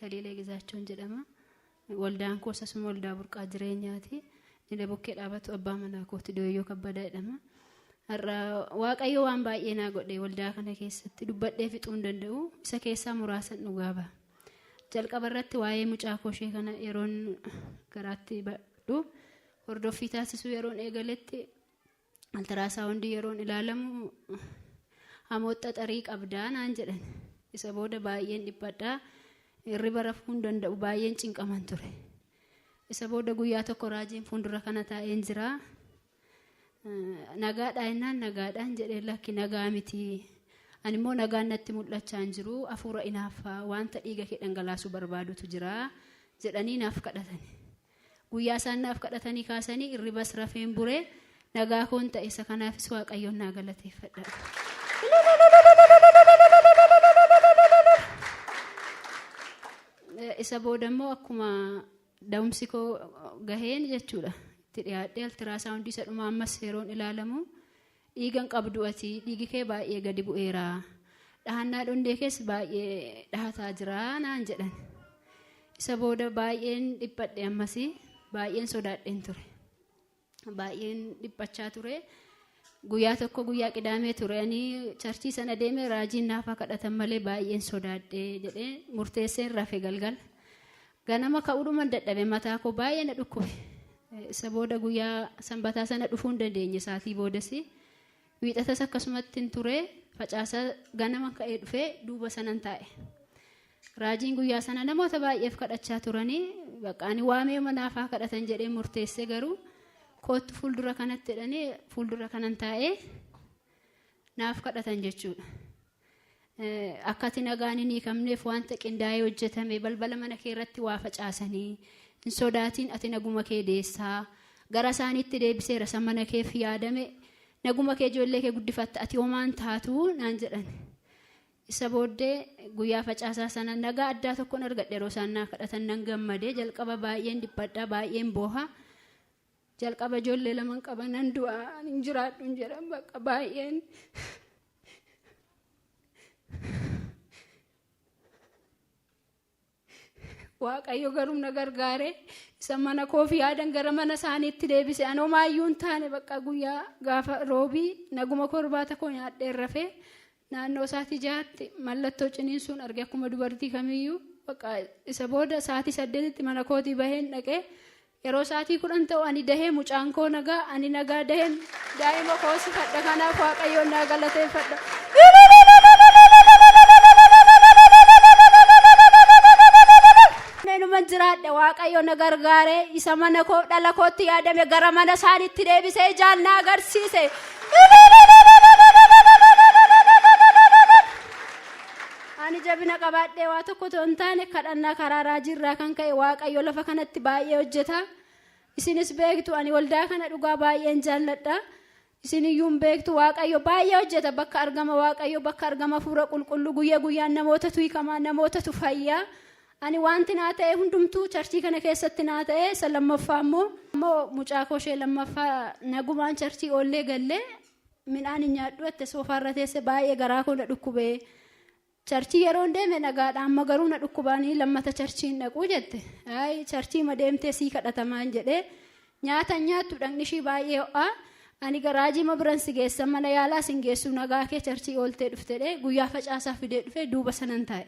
taliilee gizaachuun jedhama. Waldaan koo asuma waldaa burqaa jireenyaati. Inni bukkee dhaabatu abbaa manaa kooti Dooyyoo Kabbadaa jedhama. Har'a Waaqayyo waan baay'ee naa godhe waldaa kana keessatti dubbadhee fixuu hin danda'u. Isa keessaa muraasan dhugaa ba'a. Jalqaba irratti waa'ee mucaa kooshee kana yeroon garaatti badhu hordoffii taasisuu yeroon eegaletti altaraasaawundii yeroon ilaalamu hamoota xarii qabdaa naan jedhan. Isa booda baay'een dhiphadhaa hirriba rafuu hin danda'u baay'een cinqaman ture. Isa booda guyyaa tokko raajiin fuuldura kana taa'een jira. Nagaadhaa innaan nagaadhaan jedhee lakki nagaa miti. Ani immoo nagaan natti mul'achaa hin jiru hafuura inaaffaa wanta dhiiga kee dhangalaasuu barbaadutu jira jedhanii naaf kadhatani. Guyyaa isaan naaf kadhatanii kaasanii hirribas rafeen buree nagaa koon ta'e isa kanaafis Waaqayyoon naa galateeffadha. Isa booda immoo akkuma da'umsi koo gaheen jechuudha. Itti dhiyaadhee altiraasaawundii isa dhumaa ammas yeroon ilaalamu dhiigan qabdu ati dhiigi kee baay'ee gadi bu'eera. Dhahannaa dhondee keessa baay'ee dhahataa jira naan jedhan. Isa booda baay'een dhiphadhe ammasii baay'een sodaadheen ture. Baay'een dhiphachaa ture. Guyyaa tokko guyyaa qidaamee ture ani charchii sana deemee raajiin naafaa kadhatan malee baay'een sodaadhee jedhee murteesseen rafe galgal. Ganama ka'uudhuman dadhabe mataa koo baay'ee na dhukkube. Isa booda guyyaa sanbataa sana dhufuu hin dandeenye saatii boodasi. Wiixatas akkasumatti hin ture facaasa ganama ka'ee dhufee duuba sanan taa'e. Raajiin guyyaa sana namoota baay'eef kadhachaa turanii baqaanii waamee manaafaa kadhatan jedhee murteessee garuu kootti fuuldura kanatti jedhanii fuuldura kanan taa'ee naaf kadhatan jechuudha. Akkati nagaan hin hiikamneef wanta qindaa'ee hojjetame balbala mana kee irratti waa facaasanii hin sodaatiin ati naguma kee deessaa gara isaaniitti deebiseera san mana keef yaadame naguma kee ijoollee kee guddifatta ati homaan taatu naan jedhan. Isa booddee guyyaa facaasaa sana nagaa addaa tokkoon argadhe yeroo isaan naa kadhatan nan gammadee jalqaba baay'een dhiphadhaa baay'een booha. Jalqaba ijoollee lama qaban nan du'aa hin jiraadhu hin jedhan bakka baay'een. Waaqayyo garuu na gargaare isa mana koo fi yaadan gara mana isaaniitti deebise anoo maayyuu hin taane bakka guyyaa gaafa roobii naguma korbaata koo nyaadheen rafee naannoo saatii jaatti mallattoo ciniinsuun arge akkuma dubartii kamiyyuu bakka isa booda saatii 8tti mana kootii baheen dhaqee yeroo saatii 10 ta'u ani dahee mucaan koo nagaa ani nagaa daheen daa'ima koo si fadha kanaaf Waaqayyoon naa galateeffadha. Numan jiraadhe Waaqayyo na gargaare isa mana koo dhala kootti yaadame gara mana isaaniitti deebisee ijaan na agarsiise. Ani jabina qabaadhee waa tokko hin taane kadhannaa karaa raajirraa kan ka'e Waaqayyo lafa kanatti baay'ee hojjeta. Isinis beektu ani waldaa kana dhugaa baay'een jaalladha. Isin iyyuu beektu Waaqayyo baay'ee hojjeta bakka argama Waaqayyo bakka argama fuura qulqulluu guyyaa guyyaan namoota tuikamaa namoota tufayyaa. Ani wanti naa ta'e hundumtuu charchii kana keessatti naa ta'e isa lammaffaa immoo mucaa kooshee lammaffaa nagumaan charchii oollee gallee midhaan hin nyaadhu itti soofaarra teesse baay'ee garaa koo na dhukkubee charchii yeroo deeme nagaadha amma garuu na dhukkubaanii lammata charchiin dhaquu jette. Ay charchii madeemtee sii kadhatamaan jedhee nyaata nyaattu dhaqni ishii baay'ee ho'a. Ani garaajii ma biran si geessa mana yaalaa sin geessu nagaa kee charchii ooltee dhuftedhe guyyaa facaasaa fidee dhufee duuba sanan taa'e.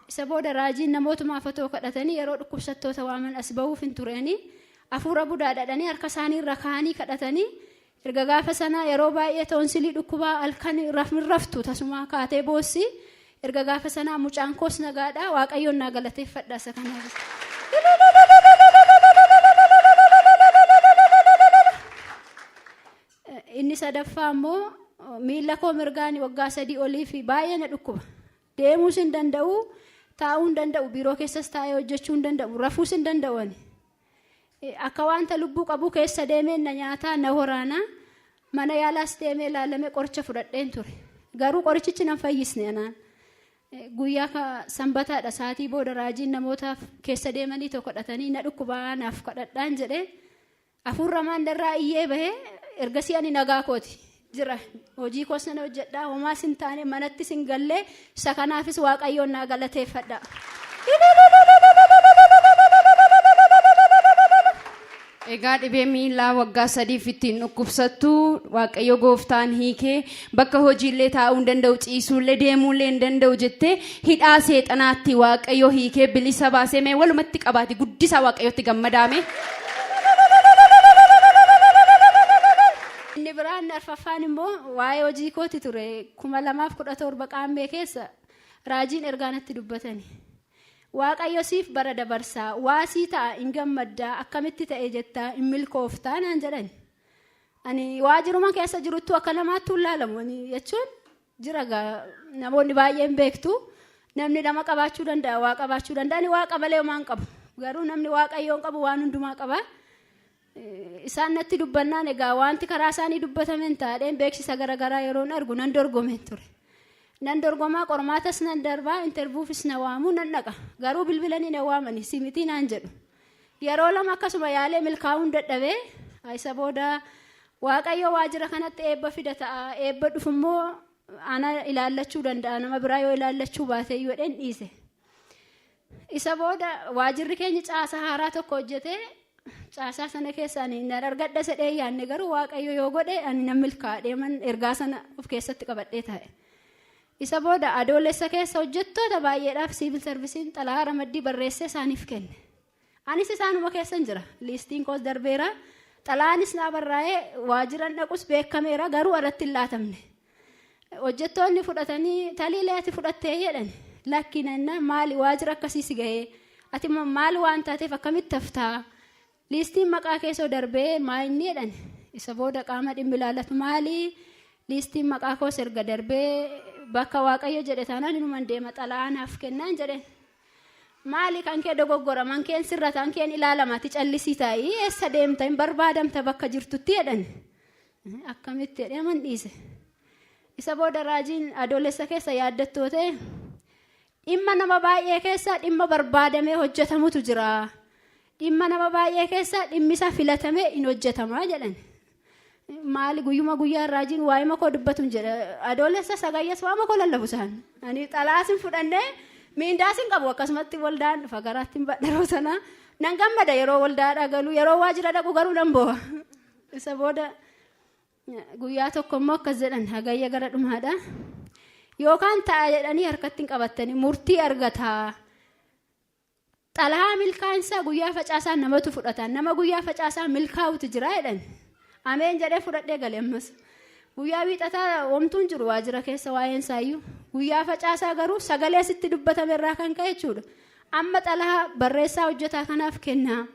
Isa booda raajiin namootuma afatoo kadhatanii yeroo dhukkubsattoota waaman as ba'uuf hin tureni afuura budaa dhadhanii harka isaanii irra kaanii kadhatanii erga gaafa sana yeroo baay'ee toonsilii dhukkubaa halkan raftu tasuma kaatee boossi erga gaafa sana mucaan koos nagaadha Waaqayyoon naa galateeffadha isa kanaaf. Inni sadaffaa immoo miila koo mirgaan waggaa 3 olii fi baay'ee na dhukkuba. Deemuus hin danda'u. Taa'uu hin danda'u biiroo keessas taa'ee hojjechuu hin danda'u rafuus hin danda'u ani. Akka wanta lubbuu qabu keessa deemee na nyaataa na waraana mana yaalaas deemee ilaalamee qoricha fudhadheen ture. Garuu qorichichi nan fayyisne anaan. Guyyaa sanbataadha saatii booda raajiin namootaaf keessa deemanii tokko kadhatanii na dhukkubaa naaf kadhadhaan jedhee afuurra maandarraa iyyee bahee ergasii ani nagaa kooti. Jira hojii koos nan hojjedhaa homaas hin taane manatti sin gallee isa kanaafis Waaqayyoon naa galateeffadha. Egaa dhibee miilaa waggaa 3 ittiin dhukkubsattu waaqayyo gooftaan hiikee bakka hojiillee taa'uu hin danda'u ciisuullee deemuullee hin danda'u jettee hidhaa seexanaatti waaqayyo hiikee bilisa baasee mee walumatti qabaati guddisa waaqayyotti gammadaame. Inni biraan arfaffaan immoo waa'ee hojii kooti ture 2017 qaammee keessa raajiin ergaanatti dubbatani. Waaqayyo siif bara dabarsaa waasii ta'a hin gammaddaa akkamitti ta'e jettaa hin milkooftaa naan jedhan. Ani waajiruma keessa jiruttu akka namaatti ilaalamu jechuun jira namoonni baay'een beektu namni nama qabaachuu danda'a waa qabaachuu danda'a ni waaqa malee homaa hin qabu garuu namni waaqayyoon qabu waan hundumaa qaba. Isaan natti dubbannaan egaa wanti karaa isaanii dubbatameen taa'een beeksisa garaagaraa yeroon argu nan dorgomeen ture. Nan dorgomaa qormaatas nan darbaa interviewfis na waamu nan dhaqa garuu bilbilanii na waamani simitii naan jedhu yeroo lama akkasuma yaalee milkaa'uun dadhabee isa booda waaqayyo waajira kanatti eebba fida ta'a eebba dhufummoo ana ilaallachuu danda'a nama biraa yoo ilaallachuu baate yoo dhen dhiise isa booda waajirri keenya caasa haaraa tokko hojjetee caasaa sana keessaan nan argadha sedhee yaanne garuu waaqayyo yoo godhe ani nan milkaa'ee man ergaa sana of keessatti qabadhee taa'e. Isa booda adoolessa keessa hojjettoota baay'eedhaaf siivil servisiin xalayaa ramaddii barreessee isaaniif kenne. Anis isaanuma keessan jira. Liistiin koos darbeera. Xalayaanis naa barraa'ee waajiran dhaqus beekameera garuu irratti hin laatamne. Hojjettoonni fudhatanii taliilee ati fudhattee jedhan. Lakkinanna maali waajira akkasii si gahee? Ati maali waan taateef akkamitti haftaa? Liistiin maqaa keessoo darbee maayinni jedhan. Isa booda qaama dhimmi ilaallatu maali? Liistiin maqaa koos erga darbee bakka waaqayyo jedhe taanaan inuman deema xalayaanaaf kennaan jedhen. Maali kan kee dogoggora man keen sirrataan keen ilaalamati callisii taa'ii eessa deemta hin barbaadamta bakka jirtutti jedhan. Akkamitti jedhee man dhiise. Isa booda raajiin adoolessa keessa yaaddattoote dhimma nama baay'ee keessa dhimma barbaadamee hojjetamutu jira. Dhimma nama baay'ee keessa dhimmisaa filatamee hin hojjetamaa jedhan. Maali guyyuma guyyaa raajiin waa'ee makoo dubbatuun jedha adoolessa sagayyas waa makoo lallabu isaan ani xalaasin fudhannee miindaasin qabu akkasumatti waldaan dhufa garaattiin badharoo sana nan gammada yeroo waldaa dhagalu yeroo waajira dhaqu garuu nan boo'a. Isa booda guyyaa tokko immoo akkas jedhan hagayya gara dhumaadha yookaan ta'a jedhanii harkatti hin qabattanii murtii argataa. Xalayaa milkaa'insaa guyyaa facaasaa namatu fudhata nama guyyaa facaasaa milkaa'utu jira jedhan. Ameen jedhee fudhadhee galee ammas guyyaa wiixataa wamtuun jiru waajira keessa waa'een saayyuu guyyaa facaasaa garuu sagalee sitti dubbatame irraa kan ka'e jechuudha. Amma xalayaa barreessaa hojjetaa kanaaf kennaa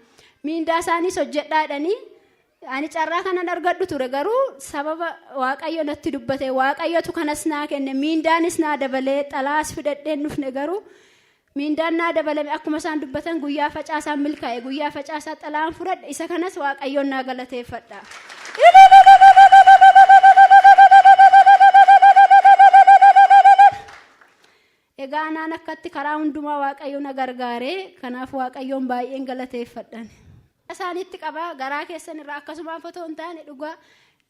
miindaa isaaniis hojjedhaa jedhanii ani carraa kanan argadhu ture garuu sababa waaqayyo natti dubbate waaqayyotu kanas naa kenne miindaanis naa dabalee xalayaas fidadheen dhufne garuu miindaan naa dabalame akkuma isaan dubbatan guyyaa facaasaa milkaa'e guyyaa facaasaa xalayaan fudhadhe isa kanas waaqayyoon naa galateeffadha. Egaa anaan akkatti karaa hundumaa waaqayyo na gargaaree kanaaf waaqayyoon baay'een galateeffadhan. Isaanitti qaba garaa keessan irraa akkasumaan fotoo hin taane dhugaa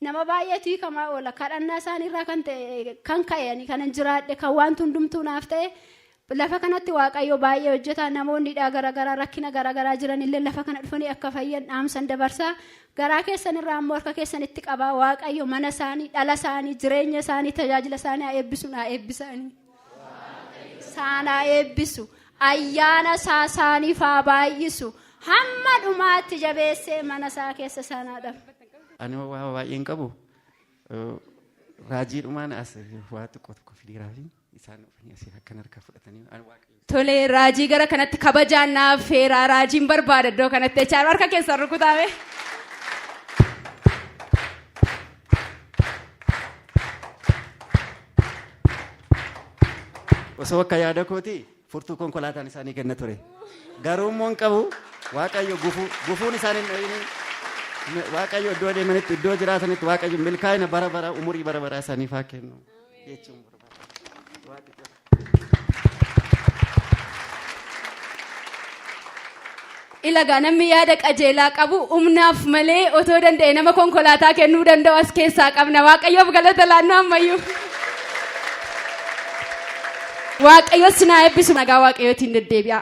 nama baay'eetu kamaa oola kadhannaa isaan irraa kan ta'e kan ka'e kanan jiraadhe kan wanti hundumtuu naaf ta'e lafa kanatti waaqayyo baay'ee hojjeta namoonni garaagaraa rakkina garaagaraa jiran illee lafa kana dhufanii akka fayyan dhaamsan dabarsaa garaa keessan irraa ammoo harka keessan itti qabaa waaqayyo mana isaanii dhala isaanii jireenya isaanii tajaajila isaanii eebbisu naa eebbisanii saanaa eebbisu ayyaana isaanii faa baay'isu hamma dhumaatti jabeessee mana isaa keessa saanaadha. Ani waa baay'een qabu raajii dhumaan as waa xiqqoo tokko fidiiraafi isaan dhufanii asii akkan harka fudhatanii ani waaqayyo. Tole raajii gara kanatti kabajaan naaf feeraa raajiin barbaada iddoo kanatti jechaan harka keessan rukutaame. Osoo akka yaada kooti furtuu konkolaataan isaanii kenna ture. Garuu immoo qabu waaqayyo gufuun isaanii waaqayyo iddoo deemanitti iddoo jiraatanitti waaqayyo milkaa'ina bara bara umurii bara bara isaaniif haa kennu jechuun barbaada. Ilagaa namni yaada qajeelaa qabu humnaaf malee otoo danda'e nama konkolaataa kennuu danda'u as keessaa qabna waaqayyoof galata laannoo ammayyuu. waaqayyo sinaa eebbisu nagaa waaqayyootiin deddeebi'a.